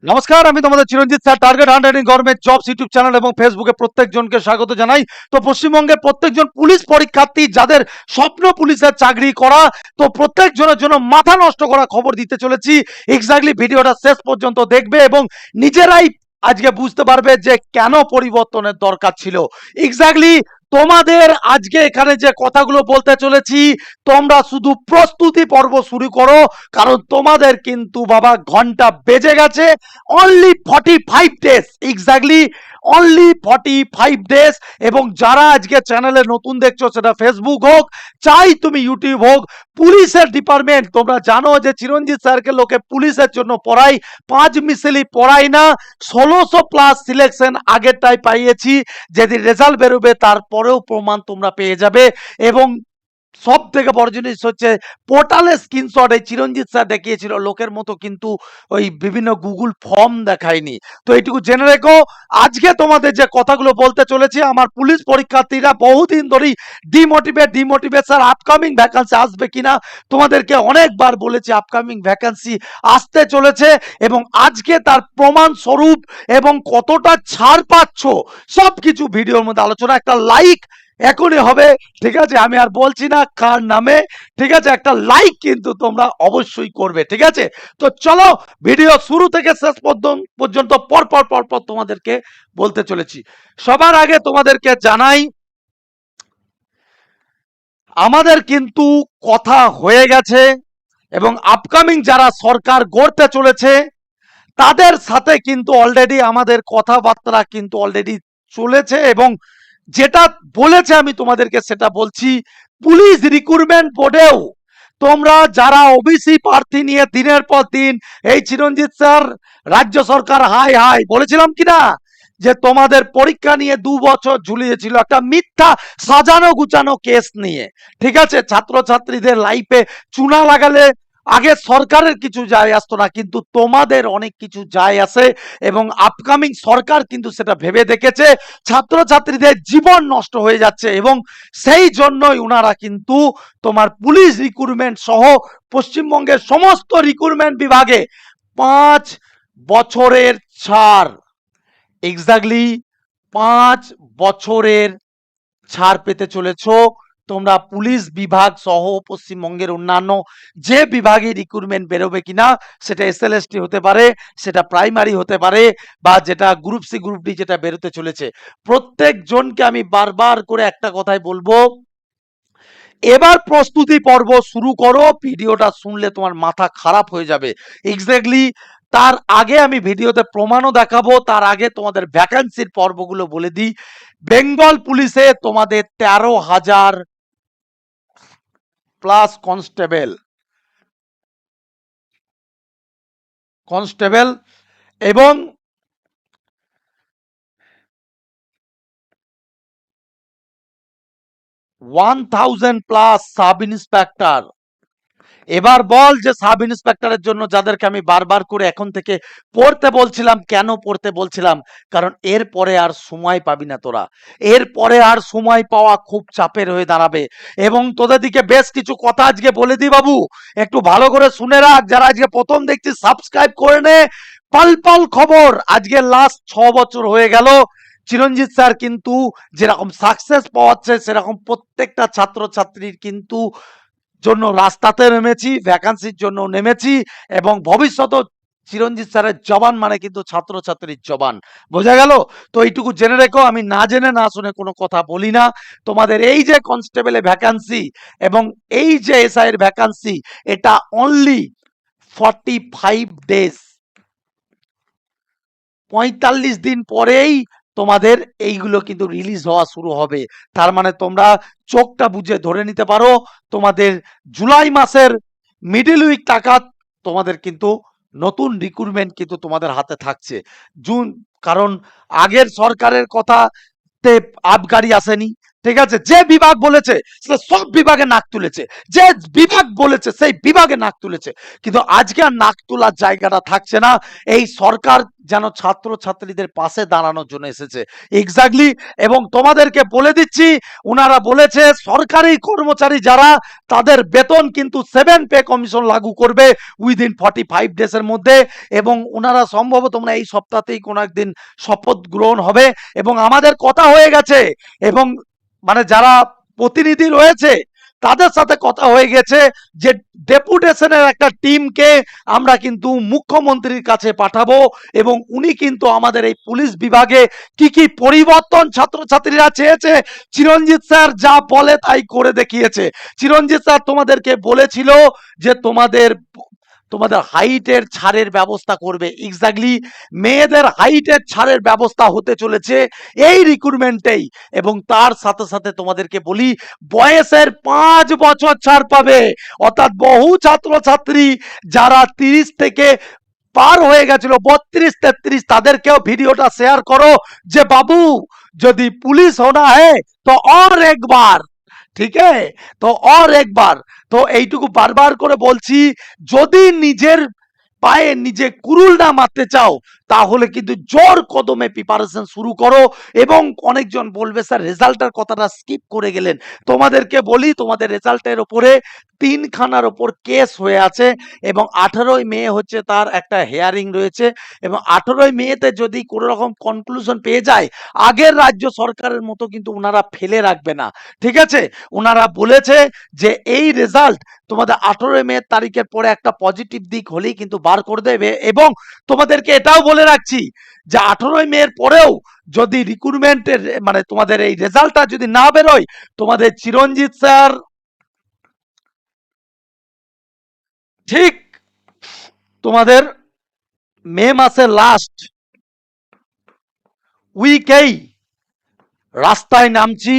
নমস্কার, আমি তোমাদের চিরঞ্জিত sir. Target হান্ড্রেডিং government jobs YouTube channel এবং ফেসবুকে প্রত্যেকজনকে স্বাগত জানাই। তো পশ্চিমবঙ্গের প্রত্যেকজন পুলিশ পরীক্ষার্থী যাদের স্বপ্ন পুলিশের চাকরি করা, তো প্রত্যেকজনের জন্য মাথা নষ্ট করা খবর দিতে চলেছি। এক্স্যাক্টলি ভিডিওটা শেষ পর্যন্ত দেখবে এবং নিজেরাই আজকে বুঝতে পারবে যে কেন পরিবর্তনের দরকার ছিল। এক্স্যাক্টলি তোমাদের আজকে এখানে যে কথাগুলো বলতে চলেছি, তোমরা শুধু প্রস্তুতি পর্ব শুরু করো, কারণ তোমাদের কিন্তু বাবা ঘন্টা বেজে গেছে। Only 45 days, exactly only 45 days. এবং যারা আজকে চ্যানেলে নতুন দেখছো, সেটা ফেসবুক হোক চাই তুমি ইউটিউব হোক, পুলিশের ডিপার্টমেন্ট, তোমরা জানো যে চিরঞ্জিত স্যারকে লোকে পুলিশের জন্য পড়াই, 5 মিসেলি পড়াই না। 1600+ সিলেকশন আগেরটাই পাইয়েছি, যেদিন রেজাল্ট বেরোবে তারপরেও প্রমাণ তোমরা পেয়ে যাবে। এবং সব থেকে বড় জিনিস হচ্ছে পোর্টালে স্ক্রিনশট এই চিরঞ্জিত স্যার দেখিয়েছিল লোকের মতো, কিন্তু ওই বিভিন্ন গুগল ফর্ম দেখায়নি। তো এইটুকু জেনে রেখো, আজকে তোমাদের যে কথাগুলো বলতে চলেছি, আমার পুলিশ পরীক্ষার্থীরা বহুদিন ধরেই ডিমোটিভেট স্যার আপকামিং ভ্যাকান্সি আসবে কিনা। তোমাদেরকে অনেকবার বলেছি আপকামিং ভ্যাকান্সি আসতে চলেছে, এবং আজকে তার প্রমাণ স্বরূপ এবং কতটা ছাড় পাচ্ছ সব কিছু ভিডিওর মধ্যে আলোচনা। একটা লাইক এখনই হবে, ঠিক আছে? আমি আর বলছি না কার নামে, ঠিক আছে? একটা লাইক কিন্তু তোমরা অবশ্যই করবে, ঠিক আছে? তো চলো, ভিডিও শুরু থেকে শেষ পর্যন্ত পর তোমাদেরকে বলতে চলেছি। সবার আগে তোমাদেরকে জানাই, আমাদের কিন্তু কথা হয়ে গেছে, এবং আপকামিং যারা সরকার গড়তে চলেছে তাদের সাথে কিন্তু অলরেডি আমাদের কথাবার্তা কিন্তু অলরেডি চলেছে, এবং যেটা বলেছে আমি তোমাদেরকে সেটা বলছি। পুলিশ রিক্রুটমেন্ট বোর্ডেও তোমরা যারা ওবিসি প্রার্থী নিয়ে দিনের পর দিন এই চিরঞ্জিত স্যার, রাজ্য সরকার হাই হাই বলেছিলাম কিনা যে তোমাদের পরীক্ষা নিয়ে 2 বছর ঝুলিয়েছিল একটা মিথ্যা সাজানো গুছানো কেস নিয়ে, ঠিক আছে? ছাত্রছাত্রীদের লাইফে চুনা লাগালে আগে সরকারের কিছু যায় আসতো না, কিন্তু তোমাদের অনেক কিছু যায় আসে। এবং আপকামিং সরকার কিন্তু সেটা ভেবে দেখেছে, ছাত্রছাত্রীদের জীবন নষ্ট হয়ে যাচ্ছে, এবং সেই জন্যই ওনারা কিন্তু তোমার পুলিশ রিক্রুটমেন্ট সহ পশ্চিমবঙ্গের সমস্ত রিক্রুটমেন্ট বিভাগে 5 বছরের ছাড়, এক্স্যাক্টলি 5 বছরের ছাড় পেতে চলেছ তোমরা। পুলিশ বিভাগ সহ পশ্চিমবঙ্গের অন্যান্য যে বিভাগে রিক্রুটমেন্ট বেরোবে কিনা, সেটা এসএলএসটি হতে পারে, সেটা প্রাইমারি হতে পারে, বা যেটা গ্রুপ সি গ্রুপ ডি যেটা বেরোতে চলেছে, প্রত্যেকজনকে আমি বারবার করে একটা কথাই বলবো, এবার প্রস্তুতি পর্ব শুরু করো। ভিডিওটা শুনলে তোমার মাথা খারাপ হয়ে যাবে। এক্স্যাক্টলি তার আগে আমি ভিডিওতে প্রমাণও দেখাবো, তার আগে তোমাদের ভ্যাকান্সির পর্বগুলো বলে দিই। বেঙ্গল পুলিশে তোমাদের 13,000+ কনস্টেবল এবং 1,000+ সাব ইন্সপেক্টর। এবার বল যে সাব ইন্সপেক্টরের জন্য যাদেরকে আমি বারবার করে এখন থেকে পড়তে বলছিলাম, কেন পড়তে বলছিলাম? কারণ এরপরে আর সময় পাবি না তোরা, এরপরে আর সময় পাওয়া খুব চাপের হয়ে দাঁড়াবে। এবং তোদের দিকে বেশ কিছু কথা আজকে বলে দিই বাবু, একটু ভালো করে শুনে রাখ। যারা আজকে প্রথম দেখছিস সাবস্ক্রাইব করে নে। পাল পাল খবর, আজকে লাস্ট 6 বছর হয়ে গেল চিরঞ্জিত স্যার কিন্তু যেরকম সাকসেস পাওয়াচ্ছে, সেরকম প্রত্যেকটা ছাত্রছাত্রীর কিন্তু জন্য রাস্তাতে নেমেছি, ভ্যাকান্সির জন্য নেমেছি, এবং ভবিষ্যতে চিরঞ্জিত স্যারের জবান মানে কিন্তু ছাত্রছাত্রীর জবান। বোঝা গেল? তো এইটুকু জেনে রেখো, আমি না জেনে না শুনে কোনো কথা বলি না। তোমাদের এই যে কনস্টেবলের ভ্যাকান্সি এবং এই যে এসআই এর ভ্যাকান্সি, এটা অনলি 45 ডেজ, 45 দিন পরেই তোমাদের এইগুলো কিন্তু রিলিজ হওয়া শুরু হবে। তার মানে তোমরা চোখটা বুঝে ধরে নিতে পারো, তোমাদের জুলাই মাসের মিডল উইক টাকা তোমাদের কিন্তু নতুন রিক্রুটমেন্ট কিন্তু তোমাদের হাতে থাকছে জুন। কারণ আগের সরকারের কথাতে আপগাড়ি আসেনি, ঠিক আছে, যে বিভাগ বলেছে সে সব বিভাগে নাক তুলেছে, যে বিভাগ বলেছে সেই বিভাগে নাক তুলেছে, কিন্তু আজকে আর নাক তোলার জায়গাটা থাকছে না। এই সরকার যেন ছাত্র ছাত্রীদের পাশে দাঁড়ানোর জন্য এসেছে এক্স্যাক্টলি। এবং তোমাদেরকে বলে দিচ্ছি, ওনারা বলেছে সরকারি কর্মচারী যারা তাদের বেতন কিন্তু 7 পে কমিশন লাগু করবে উইদিন 45 ডেজের মধ্যে। এবং ওনারা সম্ভবত তোমরা এই সপ্তাহতেই কোনো একদিন শপথ গ্রহণ হবে এবং আমাদের কথা হয়ে গেছে। এবং মানে যারা প্রতিনিধি রয়েছে তাদের সাথে কথা হয়ে গেছে যে ডেপুটেশনের একটা টিমকে আমরা কিন্তু মুখ্যমন্ত্রীর কাছে পাঠাবো এবং উনি কিন্তু আমাদের এই পুলিশ বিভাগে কি কি পরিবর্তন ছাত্রছাত্রীরা চেয়েছে, চিরঞ্জিত স্যার যা বলে তাই করে দেখিয়েছে। চিরঞ্জিত স্যার তোমাদেরকে বলেছিল যে তোমাদের তোমাদের হাইটের ছাড়ের ব্যবস্থা করবে, এক্স্যাক্টলি মেয়েদের হাইটের ছাড়ের ব্যবস্থা হতে চলেছে এই রিক্রুটমেন্টেই। এবং তার সাথে সাথে তোমাদেরকে বলি বয়সের 5 বছর ছাড় পাবে, অর্থাৎ বহু ছাত্রছাত্রী যারা 30 থেকে পার হয়ে গেছিল 32-33 তাদেরকেও ভিডিওটা শেয়ার করো যে বাবু যদি পুলিশ হোনা হ্যায় তো और एक बार, ঠিক আছে, তো और एक बार। তো এইটুকু বারবার করে বলছি, যদি নিজের পায়ে নিজে কুরুল না মারতে চাও তাহলে কিন্তু জোর কদমে প্রিপারেশন শুরু করো। এবং অনেকজন বলবে স্যার রেজাল্টের কথাটা স্কিপ করে গেলেন, তোমাদেরকে বলি তোমাদের রেজাল্টের উপরে 3খানার ওপর কেস হয়ে আছে এবং 18ই মে হচ্ছে তার একটা হিয়ারিং রয়েছে। এবং 18ই মেতে যদি কোনো রকম কনক্লুশন পেয়ে যায়, আগের রাজ্য সরকারের মতো কিন্তু ওনারা ফেলে রাখবে না, ঠিক আছে। ওনারা বলেছে যে এই রেজাল্ট তোমাদের 18 মে তারিখের পরে একটা পজিটিভ দিক হলেই কিন্তু বার করে দেবে। এবং তোমাদেরকে এটাও বলে রাখছি যে 18 মের পরেও যদি রিক্রুটমেন্টের মানে তোমাদের এই রেজাল্টটা যদি না বেরোয়, তোমাদের চিরঞ্জিত স্যার ঠিক তোমাদের মে মাসের লাস্ট উইকেই রাস্তায় নামছি।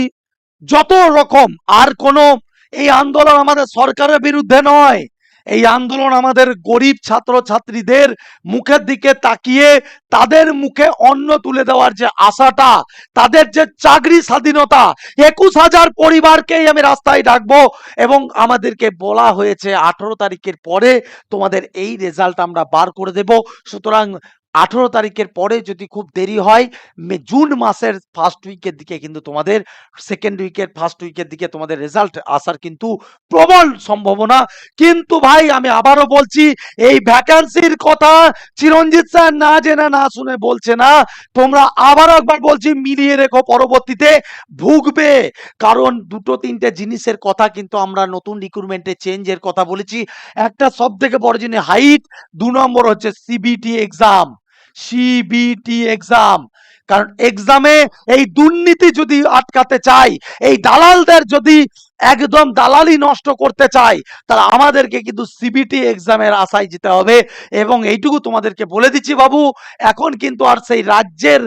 যত রকম আর কোনো এই আন্দোলন আমাদের সরকারের বিরুদ্ধে নয়, এই আন্দোলন আমাদের গরিব ছাত্র ছাত্রীদের মুখের দিকে তাকিয়ে তাদের মুখে অন্ন তুলে দেওয়ার যে আশাটা, তাদের যে চাকরি স্বাধীনতা, 21,000 পরিবারকেই আমি রাস্তায় ডাকবো। এবং আমাদেরকে বলা হয়েছে 18 তারিখের পরে তোমাদের এই রেজাল্ট আমরা বার করে দেব। সুতরাং 18 তারিখের পরে যদি খুব দেরি হয় জুন মাসের ফার্স্ট উইকের দিকে কিন্তু তোমাদের সেকেন্ড উইকের ফার্স্ট উইকের দিকে তোমাদের রেজাল্ট আসার কিন্তু প্রবল সম্ভাবনা। কিন্তু ভাই আমি আবারও বলছি এই ভ্যাকান্সির কথা চিরঞ্জিত স্যার না জেনে না শুনে বলছে না, তোমরা আবার একবার বলছি মিলিয়ে রেখো, পরবর্তীতে ভুগবে। কারণ দুটো তিনটে জিনিসের কথা কিন্তু আমরা নতুন রিক্রুটমেন্টে চেঞ্জের কথা বলেছি। একটা সব থেকে বড় জিনিস হাইট, 2 নম্বর হচ্ছে সিবিটি এক্সাম, সিবিটি এক্সাম। কারণ এক্সামে এই দুর্নীতি যদি আটকাতে চাই, এই দালালদের যদি একদম দালালি নষ্ট করতে চাই, তাহলে আমাদেরকে কিন্তু সিবিটি এক্সামের আশায় যেতে হবে। এবং এইটুকু তোমাদেরকে বলে দিচ্ছি বাবু, এখন কিন্তু আর সেই রাজ্যের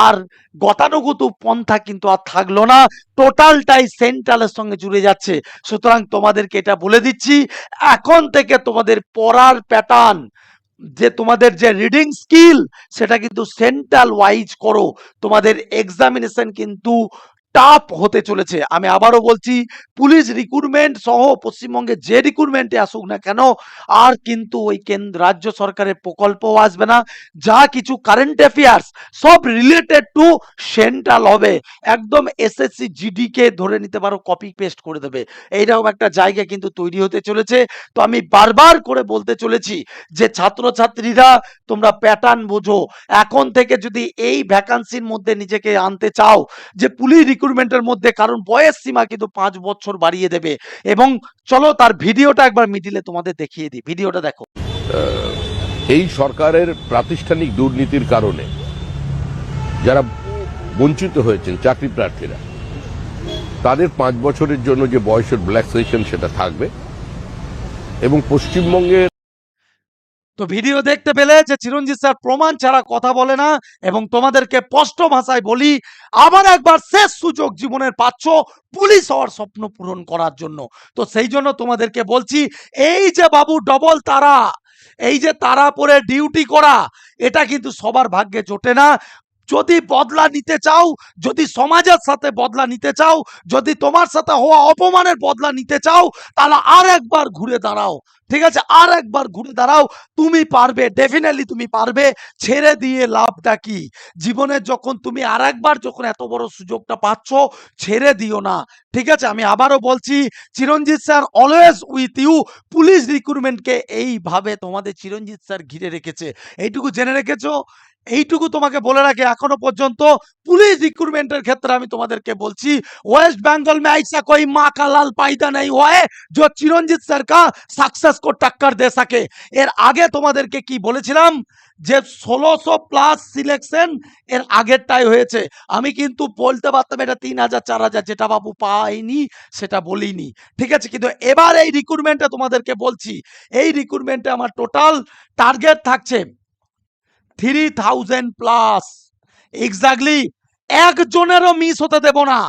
আর গতানুগত পন্থা কিন্তু আর থাকলো না, টোটালটাই সেন্ট্রালের সঙ্গে জুড়ে যাচ্ছে। সুতরাং তোমাদেরকে এটা বলে দিচ্ছি, এখন থেকে তোমাদের পড়ার প্যাটার্ন, যে তোমাদের যে রিডিং স্কিল সেটা কিন্তু সেন্ট্রাল ওয়াইজ করো। তোমাদের এক্সামিনেশন কিন্তু টাফ হতে চলেছে। আমি আবারও বলছি পুলিশ রিক্রুটমেন্ট সহ পশ্চিমবঙ্গে যে রিক্রুটমেন্টে আসুক না কেন, আর কিন্তু ওই রাজ্য সরকারের প্রকল্পও আসবে না। যা কিছু কারেন্ট অ্যাফেয়ার্স সব রিলেটেড টু সেন্ট্রাল হবে, একদম এসএসসি জিডি কে ধরে নিতে পারো কপি পেস্ট করে দেবে, এইরকম একটা জায়গা কিন্তু তৈরি হতে চলেছে। তো আমি বারবার করে বলতে চলেছি যে ছাত্রছাত্রীরা তোমরা প্যাটার্ন বোঝো, এখন থেকে যদি এই ভ্যাকান্সির মধ্যে নিজেকে আনতে চাও যে পুলিশ রিক্রুটমেন্টের মধ্যে, কারণ বয়স সীমা কিন্তু 5 বছর বাড়িয়ে দেবে। এবং চলো তার ভিডিওটা একবার মিডিলে তোমাদের দেখিয়ে দিই, ভিডিওটা দেখো। এই সরকারের প্রাতিষ্ঠানিক দুর্নীতির কারণে যারা বঞ্চিত হয়েছেন চাকরি প্রার্থীরা, তাদের 5 বছরের জন্য যে বয়সের ব্ল্যাক সেশন সেটা থাকবে। এবং পশ্চিমবঙ্গের তো ভিডিও দেখতে পেলে যে চিরঞ্জিত স্যার প্রমাণ ছাড়া কথা বলে না। এবং তোমাদেরকে স্পষ্ট ভাষায় বলি, আবার একবার শেষ সুযোগ জীবনের পাচ্ছ পুলিশ হওয়ার স্বপ্ন পূরণ করার জন্য। তো সেই জন্য তোমাদেরকে বলছি, এই যে বাবু ডবল তারা, এই যে তারা পরে ডিউটি করা, এটা কিন্তু সবার ভাগ্যে জোটে না। যদি বদলা নিতে চাও, যদি সমাজের সাথে বদলা নিতে চাও, যদি তোমার সাথে হওয়া অপমানের বদলা নিতে চাও, তাহলে আর একবার ঘুরে দাঁড়াও। ঠিক আছে, আর একবার ঘুরে দাঁড়াও। তুমি পারবে, ডেফিনেটলি তুমি পারবে। ছেড়ে দিয়ে লাভটা কি? জীবনে যখন তুমি আর একবার যখন এত বড় সুযোগটা পাচ্ছ, ছেড়ে দিও না। ঠিক আছে, আমি আবারও বলছি, Chiranjit sir always with you. Police রিক্রুটমেন্টকে এইভাবে তোমাদের চিরঞ্জিত স্যার ঘিরে রেখেছে, এইটুকু জেনে রেখেছো। এইটুকু তোমাকে বলে রাখে, এখনো পর্যন্ত पुलिस रिक्रूटमेंट क्षेत्र में तुम्हारे बोलছি, वेस्ट बंगाल में ऐसा कोई माँ का लाल पैदा नहीं हुआ है जो चिरंजीत सर का सक्सेस को टक्कर दे सके। एर आगे তোমাদেরকে কি বলেছিলাম যে 1600 প্লাস সিলেকশন এর আগেরটাই হয়েছে। আমি কিন্তু বলতে পারতাম এটা 3000 4000, যেটা বাবু পাইনি সেটা বলিনি। ঠিক আছে, কিন্তু এবার এই রিক্রুটমেন্টে তোমাদেরকে বলছি, এই রিক্রুটমেন্টে আমার টোটাল টার্গেট থাকছে 3000 প্লাস। এক্স্যাক্টলি একজনেরও মিস হতে দেব না।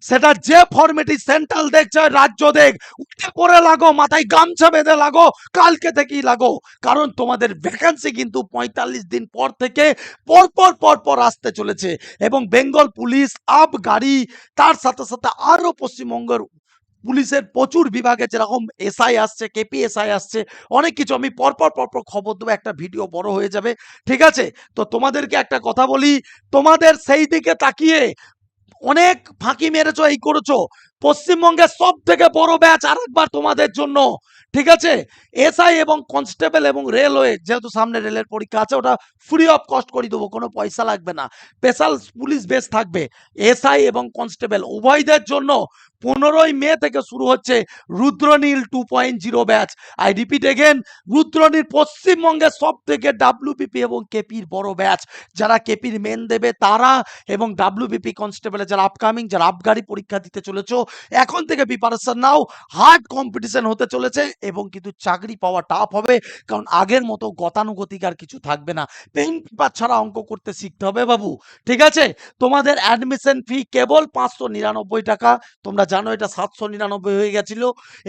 সেটা যে ফরম্যাটই সেন্ট্রাল দেখছে, রাজ্য দেখ, উঠে পড়ে লাগো, মাথায় গামছা বেঁধে লাগো, কালকে থেকেই লাগো। কারণ তোমাদের ভ্যাকেন্সি কিন্তু 45 দিন পর থেকে পরপর আসতে চলেছে। এবং বেঙ্গল পুলিশ আবগারি, তার সাথে সাথে আরো পশ্চিমবঙ্গের পুলিশের প্রচুর বিভাগে যেরকম এসআই আসছে, কেপিএসআই আসছে, অনেক কিছু আমি পরপর খবর দেবো, একটা ভিডিও বড় হয়ে যাবে। ঠিক আছে, তো তোমাদেরকে একটা কথা বলি, তোমাদের সেই দিকে তাকিয়ে অনেক ফাঁকি মেরেছো, এই করেছো। পশ্চিমবঙ্গের সব থেকে বড় ব্যাচ আরেকবার তোমাদের জন্য। ঠিক আছে, এসআই এবং কনস্টেবল এবং রেলওয়ে, যেহেতু সামনে রেলের পরীক্ষা আছে, ওটা ফ্রি অফ কস্ট করে দেবো, কোনো পয়সা লাগবে না। স্পেশাল পুলিশ বেস থাকবে, এসআই এবং কনস্টেবল উভয়দের জন্য 15ই মে থেকে শুরু হচ্ছে Rudranil 2.0 batch. I repeat again, Rudranil পশ্চিমবঙ্গের সব থেকে ডাব্লিউবিপি এবং কেপির বড় ব্যাচ। যারা কেপির মেন দেবে তারা, এবং ডাব্লিউবিপি কনস্টেবলের যারা আপকামিং, যারা আবগারি পরীক্ষা দিতে চলেছো, এখন থেকে প্রিপারেশন নাও। হার্ড কম্পিটিশন হতে চলেছে এবং কিন্তু চাকরি পাওয়া টাফ হবে, কারণ আগের মতো গতানুগতিক আর কিছু থাকবে না। পেন পেপার ছাড়া অঙ্ক করতে শিখতে হবে বাবু। ঠিক আছে, তোমাদের অ্যাডমিশন ফি কেবল 599 টাকা। তোমরা জানো এটা 799 হয়ে গেছিল।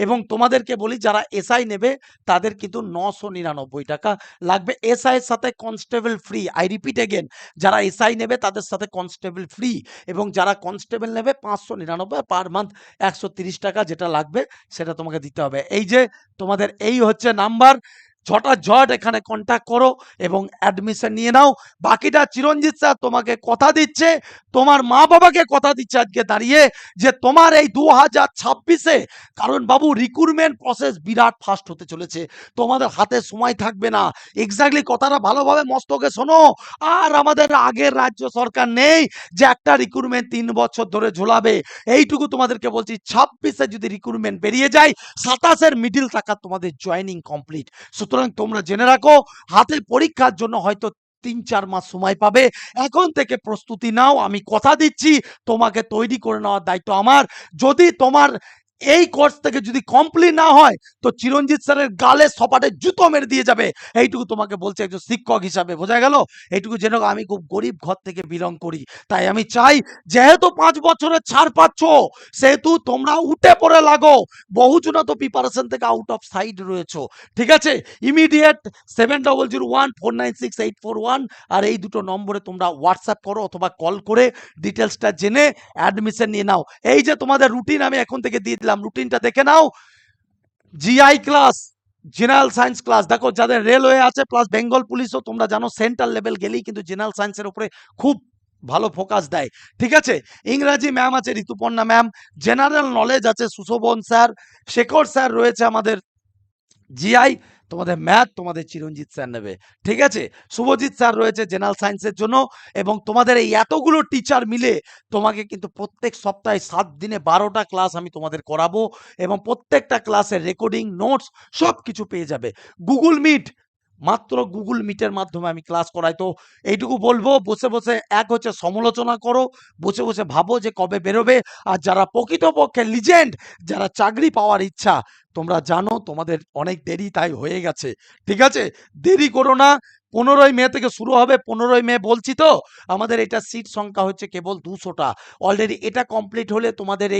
এবং তোমাদেরকে বলি, যারা এসআই নেবে তাদের কিন্তু 999 টাকা লাগবে। এসআই এর সাথে constable free. I repeat again, যারা এসআই নেবে তাদের সাথে কনস্টেবল ফ্রি, এবং যারা কনস্টেবল নেবে 599 পার মান্থ 130 টাকা যেটা লাগবে সেটা তোমাকে দিতে হবে। এই যে তোমাদের এই হচ্ছে নাম্বার, ঝটাঝট এখানে কন্ট্যাক্ট করো এবং অ্যাডমিশন নিয়ে নাও। বাকিটা চিরঞ্জিত স্যার তোমাকে কথা দিচ্ছে, তোমার মা বাবাকে কথা দিচ্ছে আজকে দাঁড়িয়ে, যে তোমার এই 2026-এ, কারণ বাবু রিক্রুটমেন্ট প্রসেস বিরাট ফাস্ট হতে চলেছে, তোমাদের হাতে সময় থাকবে না। এক্স্যাক্টলি কথাটা ভালোভাবে মস্তকে শোনো। আর আমাদের আগের রাজ্য সরকার নেই যে একটা রিক্রুটমেন্ট 3 বছর ধরে ঝোলাবে। এইটুকু তোমাদেরকে বলছি, 26-এ যদি রিক্রুটমেন্ট বেরিয়ে যায়, 27-এর মিডিল টাকা তোমাদের জয়েনিং কমপ্লিট। সুতরাং তোমরা জেনে রাখো, হাতে পরীক্ষার জন্য হয়তো 3-4 মাস সময় পাবে। এখন থেকে প্রস্তুতি নাও, আমি কথা দিচ্ছি তোমাকে তৈরি করে নেওয়ার দায়িত্ব আমার। যদি তোমার এই কোর্স থেকে যদি কমপ্লিট না হয়, তো চিরঞ্জিত স্যারের গালে সপাটে জুতো মেরে দিয়ে যাবে। এইটুকু তোমাকে বলছে একজন শিক্ষক হিসাবে, বোঝা গেল? এইটুকু জেনে আমি খুব গরিব ঘর থেকে বিলং করি, তাই আমি চাই যেহেতু 5 বছরের ছাড় পাচ্ছ, সেহেতু তোমরা উঠে পড়ে লাগো। বহুজনা তো প্রিপারেশন থেকে আউট অফ সাইড রয়েছো। ঠিক আছে, ইমিডিয়েট 7001496841 আর এই দুটো নম্বরে তোমরা হোয়াটসঅ্যাপ করো অথবা কল করে ডিটেলসটা জেনে অ্যাডমিশন নিয়ে নাও। এই যে তোমাদের রুটিন আমি এখন থেকে দিয়ে দিলাম, রুটিনটা দেখে নাও। GI class, general science class, দেখো যাদের রেলওয়ে আছে প্লাস বেঙ্গল পুলিশও, তোমরা জানো সেন্ট্রাল লেভেল গেলেই কিন্তু জেনারেল সায়েন্সের উপরে খুব ভালো ফোকাস দেয়। ঠিক আছে, ইংরাজি ম্যাম আছে ঋতুপর্ণা ম্যাম, জেনারেল নলেজ আছে সুশোভন স্যার, শেখর স্যার রয়েছে আমাদের জিআই, তোমাদের ম্যাথ তোমাদের চিরঞ্জিত স্যার নেবে। ঠিক আছে, শুভজিৎ স্যার রয়েছে জেনারেল সায়েন্সের জন্য। এবং তোমাদের এই এতগুলো টিচার মিলে তোমাকে কিন্তু প্রত্যেক সপ্তাহে 7 দিনে 12টা ক্লাস আমি তোমাদের করাবো, এবং প্রত্যেকটা ক্লাসের রেকর্ডিং নোটস সব কিছু পেয়ে যাবে। গুগল মিট, মাত্র গুগল মিটের মাধ্যমে আমি ক্লাস করাই। তো এইটুকু বলবো, বসে বসে এক হচ্ছে সমালোচনা করো, বসে বসে ভাবো যে কবে বেরোবে। আর যারা প্রকৃতপক্ষে লিজেন্ড, যারা চাকরি পাওয়ার ইচ্ছা, তোমরা জানো তোমাদের অনেক দেরি তাই হয়ে গেছে। ঠিক আছে, দেরি করো না। 15ই মে থেকে শুরু হবে। 15ই মে বলছি তো, আমাদের এটা সিট সংখ্যা হচ্ছে কেবল 200টা। অলরেডি এটা কমপ্লিট হলে তোমাদের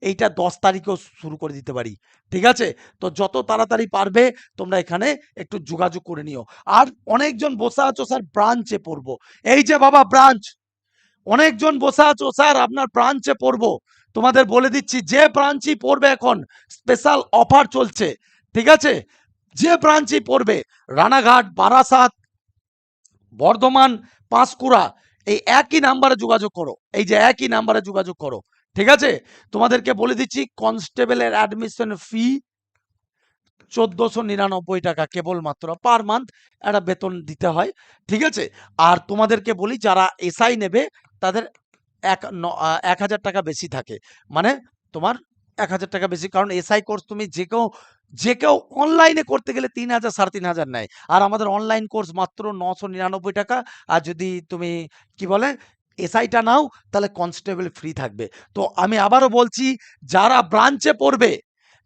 এইটা 10 তারিখেও শুরু করে দিতে পারি। ঠিক আছে, তো যত তাড়াতাড়ি পারবে তোমরা এখানে একটু যোগাযোগ করে নিও। আর অনেকজন বসে আছো স্যার ব্রাঞ্চে পড়বো, এই যে বাবা ব্রাঞ্চ, অনেকজন বসে আছো স্যার আপনার ব্রাঞ্চে পড়বো, তোমাদের বলে দিচ্ছি যে ব্রাঞ্চই পড়বে এখন স্পেশাল অফার চলছে, ঠিক আছে? যে ব্রাঞ্চই পড়বে, রানাঘাট, বারাসাত, বর্ধমান, পাঁশকুড়া, এই একই নাম্বারে যোগাযোগ করো, এই যে একই নাম্বারে যোগাযোগ করো, ঠিক আছে? তোমাদেরকে বলে দিচ্ছি কনস্টেবলের অ্যাডমিশন ফি 1499 টাকা কেবলমাত্র পার মান্থ একটা বেতন দিতে হয়, ঠিক আছে? আর তোমাদেরকে বলি যারা এসআই নেবে তাদের 1000 টাকা বেশি থাকে, মানে তোমার 1000 টাকা বেশি, কারণ এসআই কোর্স তুমি যে কেউ অনলাইনে করতে গেলে 3000 3500 নেয়, আর আমাদের অনলাইন কোর্স মাত্র 999 টাকা। আর যদি তুমি কি বলে এসআইটা নাও তাহলে কনস্টেবল ফ্রি থাকবে। তো আমি আবারও বলছি, যারা ব্রাঞ্চে পড়বে,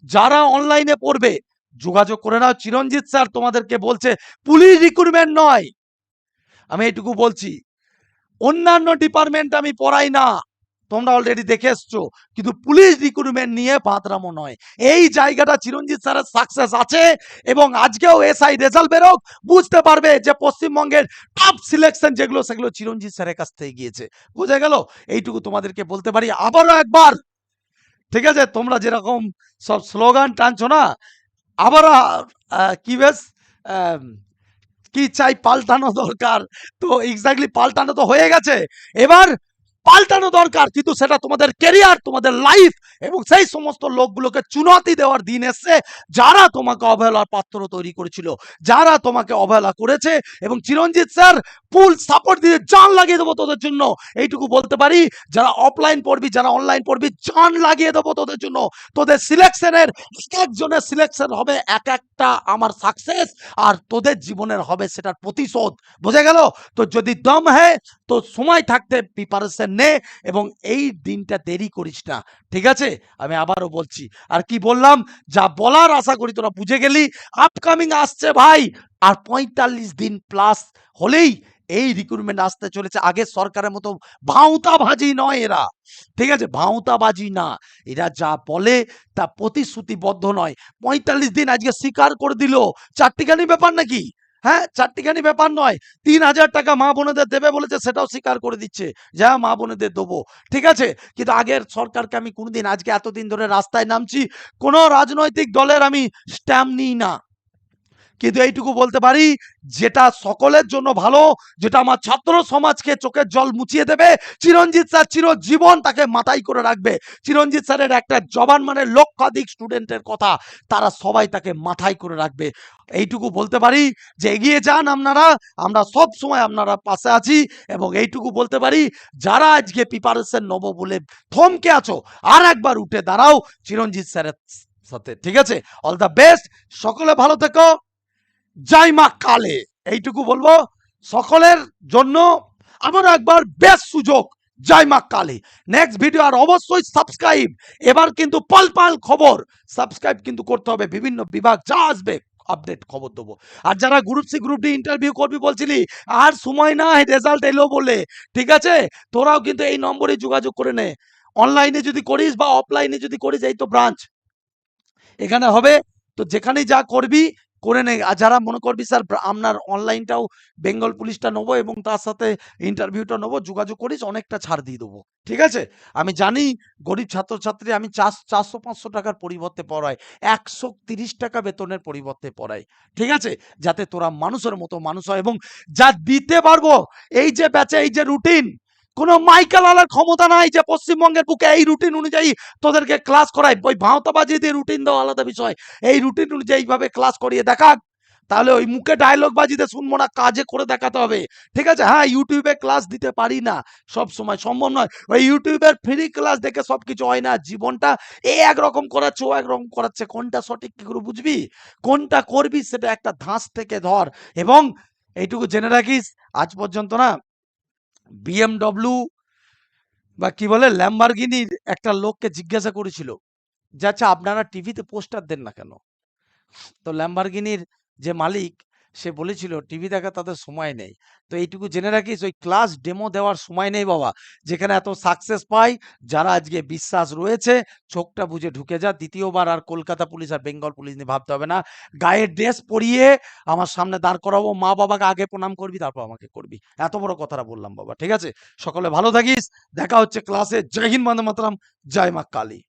যারা অনলাইনে পড়বে, যোগাযোগ করে নাও। চিরঞ্জিত স্যার তোমাদেরকে বলছে পুলিশ রিক্রুটমেন্ট নয়, আমি এইটুকু বলছি, অন্যান্য ডিপার্টমেন্ট আমি পড়াই না, তোমরা অলরেডি দেখে এসছো, কিন্তু পুলিশ রিক্রুটমেন্ট নিয়ে বাদরামো নয়। এই জায়গাটা চিরঞ্জিত স্যারের সাকসেস আছে, এবং আজকেও এসআই রেজাল্ট বেরোক, বুঝতে পারবে যে পশ্চিমবঙ্গের টপ সিলেকশন যেগুলো সেগুলো চিরঞ্জিত স্যারের কাছ থেকে গিয়েছে। বুঝে গেল? এইটুকু তোমাদেরকে বলতে পারি। আবারও একবার, ঠিক আছে, তোমরা যেরকম সব স্লোগান টানছো না, আবার কি বেশ আম, কি চাই পাল্টানো দরকার, তো এক্স্যাক্টলি পাল্টানো তো হয়ে গেছে, এবার পাল্টানো দরকার, কিন্তু সেটা তোমাদের কেরিয়ার, তোমাদের লাইফ, এবং সেই সমস্ত লোকগুলোকে চুনৌতি দেওয়ার দিন এসছে যারা তোমাকে অবহেলার পাত্র তৈরি করেছিল, যারা তোমাকে অবহেলা করেছে। এবং চিরঞ্জিত স্যার ফুল সাপোর্ট দিয়ে জান লাগিয়ে দেবো তোদের জন্য, এইটুকু বলতে পারি। যারা অফলাইন পড়বি, যারা অনলাইন পড়বি, জান লাগিয়ে দেবো তোদের জন্য। তোদের সিলেকশনের এক একজনের সিলেকশন হবে এক একটা আমার সাকসেস, আর তোদের জীবনের হবে সেটার প্রতিশোধ। বোঝা গেল? তো যদি দম হ্যায় তো সময় থাকতে প্রিপারেশন নে, এবং এই দিনটা দেরি করিস না, ঠিক আছে? আমি আবারও বলছি, আর কি বললাম, যা বলার আশা করি তোরা বুঝে গেলি। আপকামিং আসছে ভাই, আর 45 দিন প্লাস হলেই এই রিক্রুটমেন্ট আসতে চলেছে। আগে সরকারের মতো ভাঁওতাবাজি নয় এরা, ঠিক আছে? ভাঁওতাবাজি না, এরা যা বলে তা প্রতিশ্রুতিবদ্ধ নয়। 45 দিন আজকে স্বীকার করে দিল, চারটিখানি ব্যাপার নাকি? হ্যাঁ, চারটিখানি ব্যাপার নয়। 3000 টাকা মা বোনেদের দেবে বলেছে, সেটাও স্বীকার করে দিচ্ছে, যা মা বোনেদের দেবো, ঠিক আছে? কিন্তু আগের সরকারকে আমি কোনোদিন, আজকে এতদিন ধরে রাস্তায় নামছি, কোনো রাজনৈতিক দলের আমি স্ট্যাম্প নিই না, কিন্তু এইটুকু বলতে পারি, যেটা সকলের জন্য ভালো, যেটা আমার ছাত্র সমাজকে চোখের জল মুছিয়ে দেবে, চিরঞ্জিত স্যার চিরজীবন তাকে মাথায় করে রাখবে। চিরঞ্জিত স্যারের একটা জবান মানে লক্ষাধিক স্টুডেন্টের কথা, তারা সবাই তাকে মাথায় করে রাখবে। এইটুকু বলতে পারি যে এগিয়ে যান আপনারা, আমরা সব সময় আপনারা পাশে আছি। এবং এইটুকু বলতে পারি, যারা আজকে প্রিপারেশন নেবো বলে থমকে আছো, আর একবার উঠে দাঁড়াও চিরঞ্জিত স্যারের সাথে, ঠিক আছে? অল দ্য বেস্ট, সকলে ভালো থেকো, জয় মা কালে, এইটুকু বলবো সকলের জন্য। আবার একবার বেস্ট সুযোগ, জয় মা কালী। নেক্সট ভিডিও, আর অবশ্যই সাবস্ক্রাইব, এবার কিন্তু পাল পাল খবর, সাবস্ক্রাইব কিন্তু করতে হবে, বিভিন্ন বিভাগ যা আসবে আপডেট খবর দেবো। আর যারা group C group D interview করবি বলছিলি, আর সময় নাই, রেজাল্ট এলো বলে, ঠিক আছে? তোরাও কিন্তু এই নম্বরে যোগাযোগ করে নে, অনলাইনে যদি করিস বা অফলাইনে যদি করিস, এই তো ব্রাঞ্চ এখানে হবে। তো যেখানেই যা করবি করে নে। আর যারা মনে করবি স্যার আপনার অনলাইনটাও বেঙ্গল পুলিশটা নেবো এবং তার সাথে ইন্টারভিউটা নেবো, যোগাযোগ করিস, অনেকটা ছাড় দিয়ে দেবো, ঠিক আছে? আমি জানি গরিব ছাত্রছাত্রী, আমি 400-500 টাকার পরিবর্তে পড়াই, 130 টাকা বেতনের পরিবর্তে পড়াই, ঠিক আছে? যাতে তোরা মানুষের মতো মানুষ হয়, এবং যা দিতে পারবো, এই যে ব্যাচে, এই যে রুটিন, কোনো মাইকেল আলার ক্ষমতা নাই যে পশ্চিমবঙ্গের বুকে এই রুটিন অনুযায়ী তোদেরকে ক্লাস করায়। ওই ভাঁওতাবাজি দিয়ে রুটিন দেওয়া আলাদা বিষয়, এই রুটিন অনুযায়ী এইভাবে ক্লাস করিয়ে দেখাক, তাহলে ওই মুখে ডায়লগ বাজিতে শুনবো না, কাজে করে দেখাতে হবে, ঠিক আছে? হ্যাঁ, ইউটিউবে ক্লাস দিতে পারি না, সব সময় সম্ভব নয়। ওই ইউটিউবের ফ্রি ক্লাস দেখে সবকিছু হয় না, জীবনটা এ একরকম করাচ্ছে, ও একরকম করাচ্ছে, কোনটা সঠিক কি করে বুঝবি? কোনটা করবি সেটা একটা ধাঁচ থেকে ধর। এবং এইটুকু জেনে রাখিস, আজ পর্যন্ত না বিএমডব্লিউ বা কি বলে ল্যাম্বরগিনির একটা লোককে জিজ্ঞাসা করেছিল যে আচ্ছা আপনারা টিভিতে পোস্টার দেন না কেন? তো ল্যাম্বরগিনির যে মালিক, সে বলেছিল টিভি দেখা তাদের সময় নেই। তো এইটুকু জেনে রাখিস ওই ক্লাস ডেমো দেওয়ার সময় নেই বাবা। যেখানে এত সাকসেস পাই, যারা আজকে বিশ্বাস রয়েছে, চোখটা বুজে ঢুকে যা। দ্বিতীয়বার আর কলকাতা পুলিশ আর বেঙ্গল পুলিশ নিয়ে ভাবতে হবে না। গায়ে ড্রেস পরিয়ে আমার সামনে দাঁড় করাবো, মা-বাবাকে আগে প্রণাম করবি তারপর আমাকে করবি। এত বড় কথাটা বললাম বাবা, ঠিক আছে? সকলে ভালো থাকিস। দেখা হচ্ছে ক্লাসে। জয় হিন্দ, বন্দে মাতরম, জয় মা কালী।